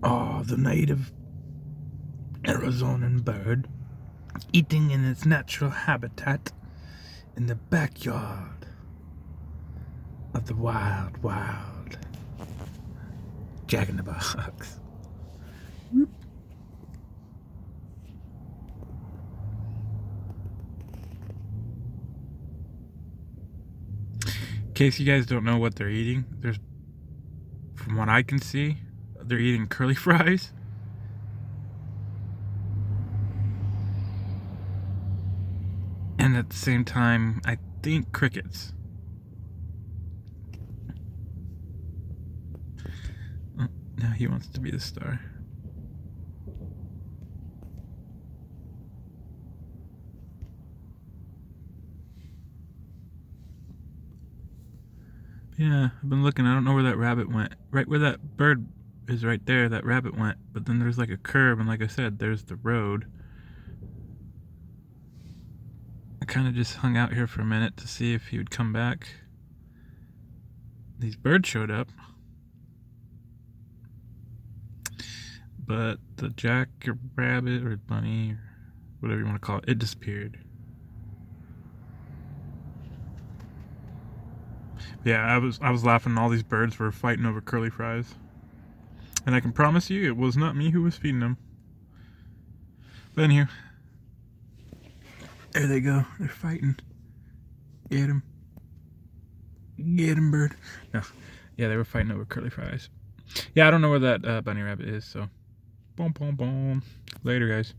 Oh, the native Arizonan bird eating in its natural habitat in the backyard of the wild Jack in the Box. In case you guys don't know what they're eating, from what I can see, they're eating curly fries. And at the same time, I think crickets. Oh, now he wants to be the star. Yeah, I've been looking. I don't know where that rabbit went. Right where that bird is right there, that rabbit went. But then there's like a curve, and like I said, there's the road. I kind of just hung out here for a minute to see if he would come back. These birds showed up. But the jack or rabbit or bunny or whatever you want to call it, it disappeared. Yeah, I was laughing. All these birds were fighting over curly fries, and I can promise you, it was not me who was feeding them. But anywho, there they go. They're fighting. Get him, bird. No, yeah, they were fighting over curly fries. Yeah, I don't know where that bunny rabbit is. So, boom. Later, guys.